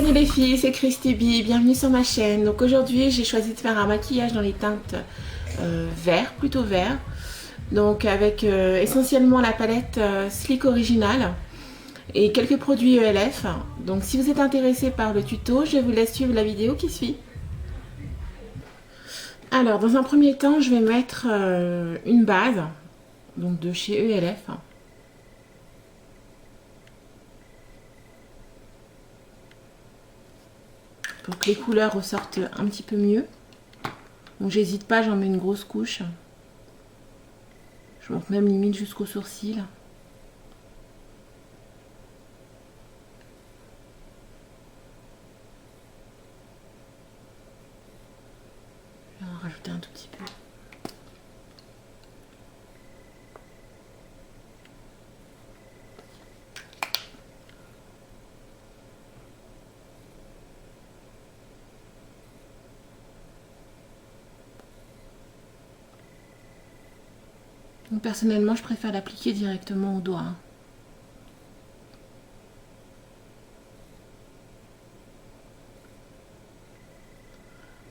Salut les filles, c'est Christy B, bienvenue sur ma chaîne. Donc aujourd'hui j'ai choisi de faire un maquillage dans les teintes vert, plutôt vert. Donc avec essentiellement la palette Sleek Original et quelques produits ELF. Donc si vous êtes intéressé par le tuto, je vous laisse suivre la vidéo qui suit. Alors dans un premier temps je vais mettre une base, donc de chez ELF. Pour que les couleurs ressortent un petit peu mieux. Donc j'hésite pas, j'en mets une grosse couche. Je monte même limite jusqu'aux sourcils. Je vais en rajouter un tout petit peu. Donc personnellement, je préfère l'appliquer directement au doigt.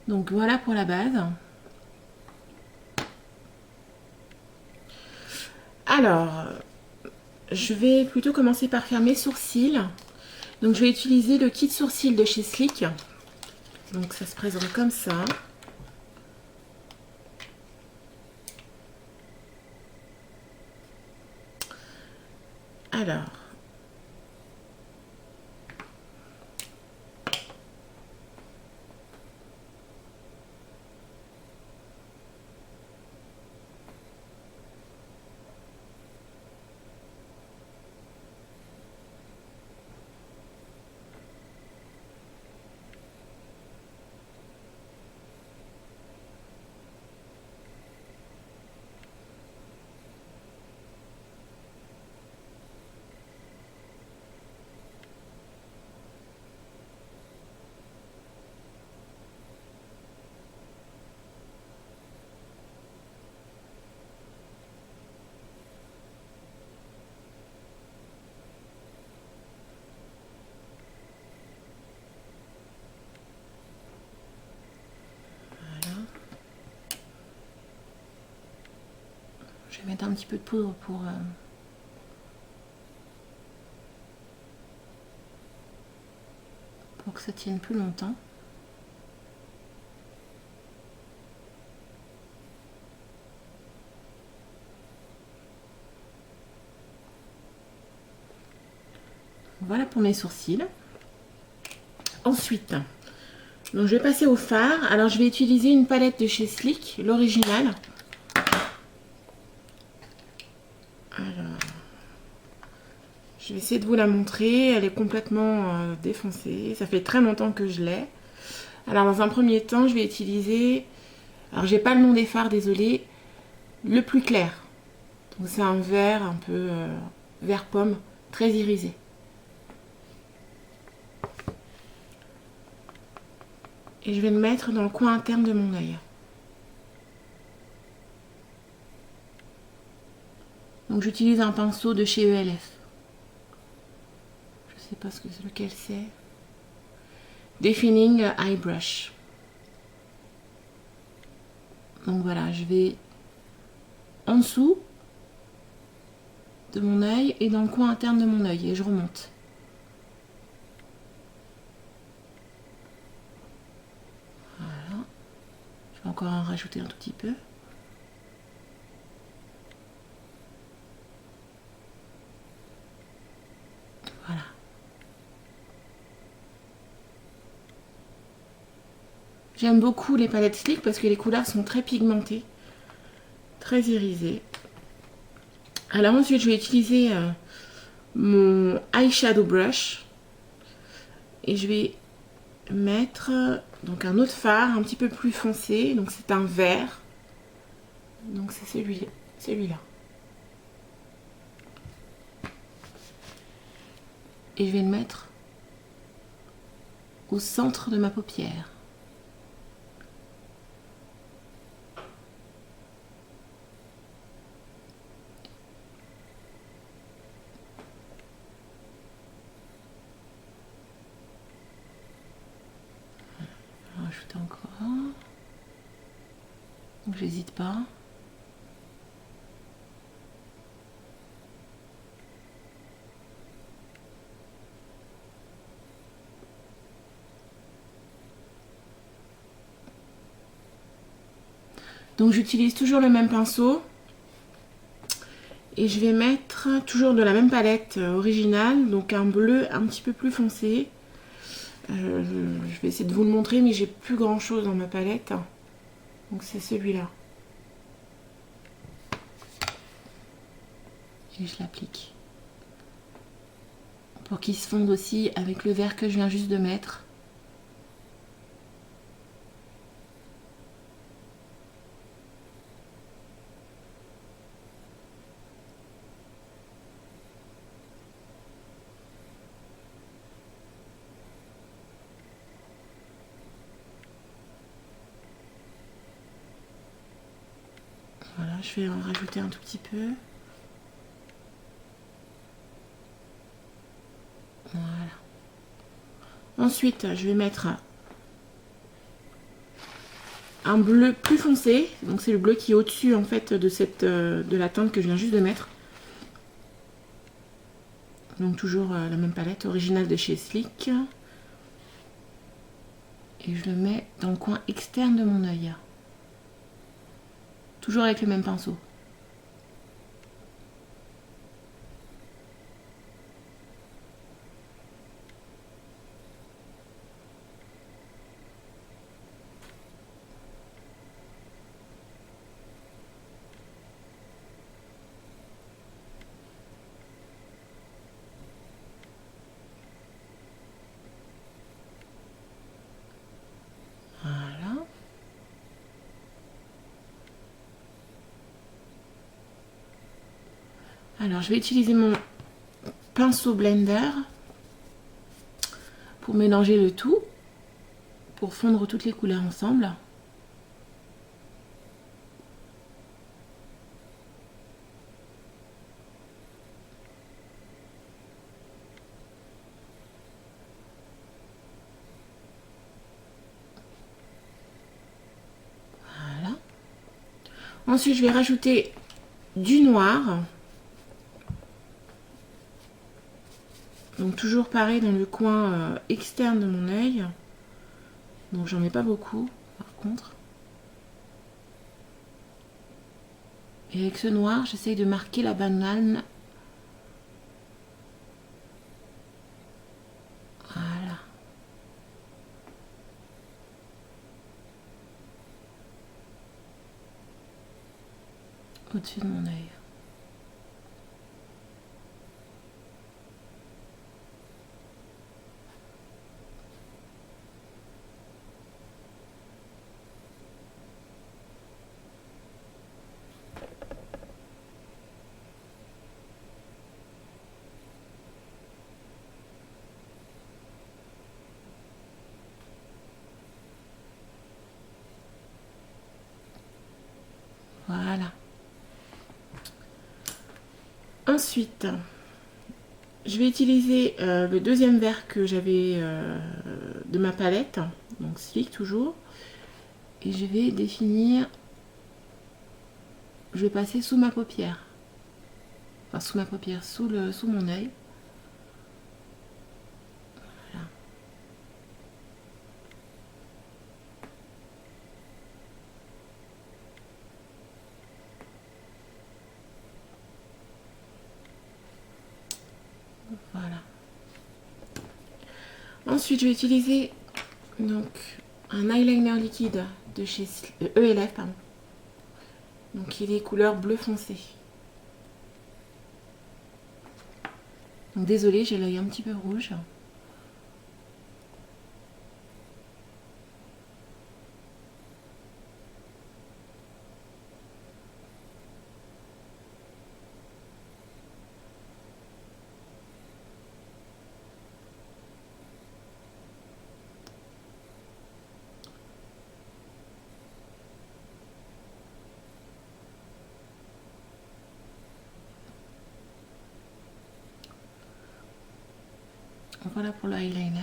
Donc voilà pour la base. Alors, je vais plutôt commencer par faire mes sourcils. Donc je vais utiliser le kit sourcils de chez Sleek. Donc ça se présente comme ça. Alors, je vais mettre un petit peu de poudre pour que ça tienne plus longtemps. Voilà pour mes sourcils. Ensuite, donc je vais passer au fard. Alors je vais utiliser une palette de chez Sleek, l'original. Alors, je vais essayer de vous la montrer. Elle est complètement défoncée. Ça fait très longtemps que je l'ai. Alors dans un premier temps, je vais utiliser, alors j'ai pas le nom des fards, désolé, le plus clair. Donc c'est un vert un peu vert pomme, très irisé. Et je vais le mettre dans le coin interne de mon œil. Donc j'utilise un pinceau de chez ELF. Je sais pas lequel c'est. Defining Eye Brush. Donc voilà, je vais en dessous de mon œil et dans le coin interne de mon œil et je remonte. Voilà. Je vais encore en rajouter un tout petit peu. Voilà. J'aime beaucoup les palettes Sleek parce que les couleurs sont très pigmentées, très irisées. Alors ensuite, je vais utiliser mon eyeshadow brush et je vais mettre donc un autre fard un petit peu plus foncé. Donc c'est un vert. Donc c'est celui-là. Et je vais le mettre au centre de ma paupière. rajouter encore. Donc j'hésite pas. Donc j'utilise toujours le même pinceau. Et je vais mettre toujours de la même palette originale, donc un bleu un petit peu plus foncé. Je vais essayer de vous le montrer, mais j'ai plus grand chose dans ma palette. Donc c'est celui-là. Et je l'applique. Pour qu'il se fonde aussi avec le vert que je viens juste de mettre. Voilà, je vais en rajouter un tout petit peu. Voilà. Ensuite, je vais mettre un bleu plus foncé. Donc c'est le bleu qui est au-dessus en fait de la teinte que je viens juste de mettre. Donc toujours la même palette originale de chez Sleek. Et je le mets dans le coin externe de mon œil. Toujours avec le même pinceau. Voilà. Alors je vais utiliser mon pinceau blender pour mélanger le tout, pour fondre toutes les couleurs ensemble. Voilà. Ensuite je vais rajouter du noir. Donc toujours pareil dans le coin externe de mon œil. Donc j'en mets pas beaucoup par contre. Et avec ce noir, j'essaye de marquer la banane. Voilà. Au-dessus de mon œil. Voilà. Ensuite, je vais utiliser le deuxième vert que j'avais de ma palette, donc Sleek toujours, et je vais définir, je vais passer sous ma paupière, enfin sous ma paupière, sous mon œil. Voilà. Voilà. Ensuite, je vais utiliser donc un eyeliner liquide de chez ELF, pardon. Donc il est couleur bleu foncé. Donc désolée, j'ai l'œil un petit peu rouge. Voilà pour le eyeliner.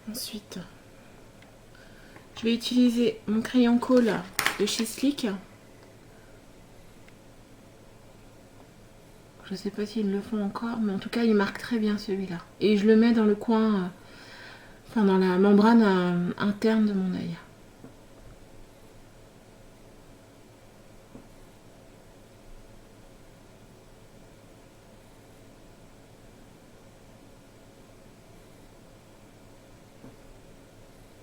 Ensuite, je vais utiliser mon crayon colle de chez Slick. Je ne sais pas s'ils le font encore, mais en tout cas, il marque très bien celui-là. Et je le mets dans le coin, enfin dans la membrane interne de mon œil.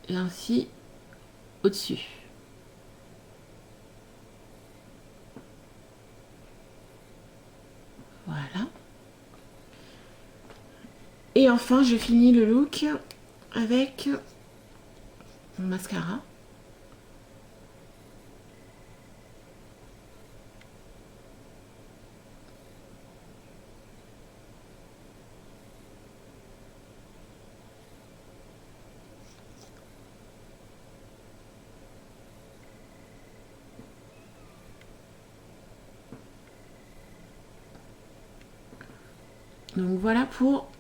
Et ainsi au-dessus. Voilà. Et enfin, je finis le look avec mon mascara. Donc voilà pour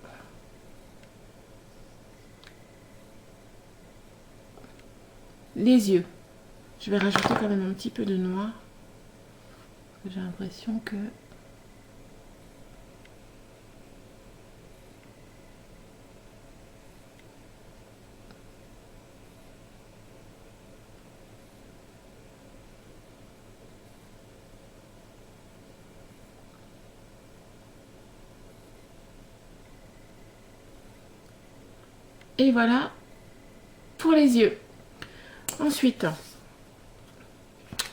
les yeux. Je vais rajouter quand même un petit peu de noir. J'ai l'impression que... Et voilà pour les yeux. Ensuite,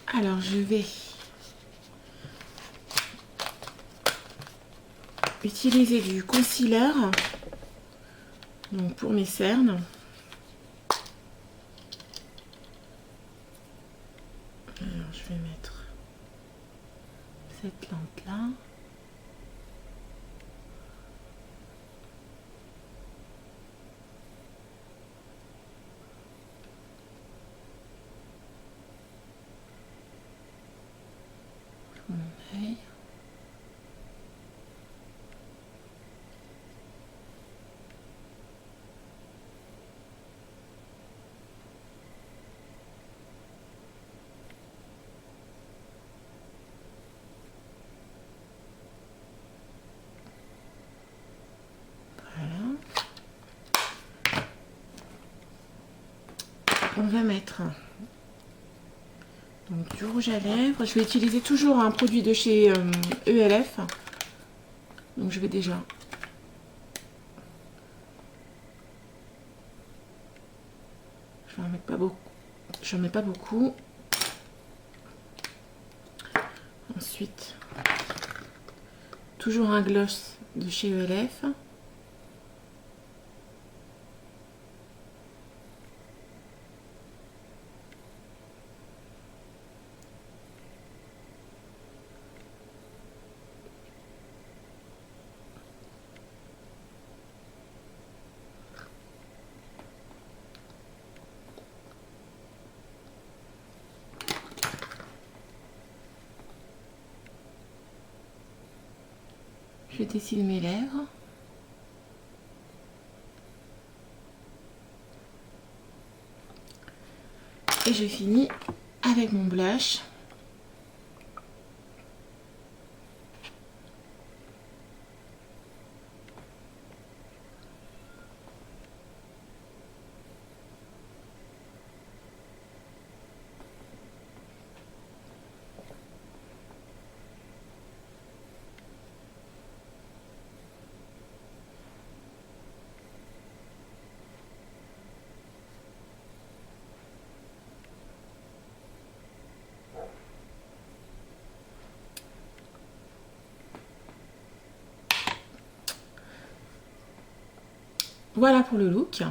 alors je vais utiliser du concealer donc pour mes cernes. Alors je vais mettre cette lampe là. Mon œil. On va mettre donc du rouge à lèvres. Je vais utiliser toujours un produit de chez ELF. Donc je vais déjà je vais en mettre pas beaucoup. Je n'en mets pas beaucoup. Ensuite, toujours un gloss de chez ELF. Je dessine mes lèvres. Et je finis avec mon blush. Voilà pour le look.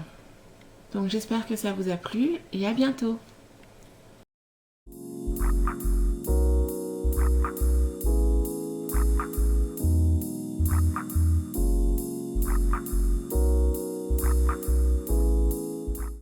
Donc j'espère que ça vous a plu et à bientôt.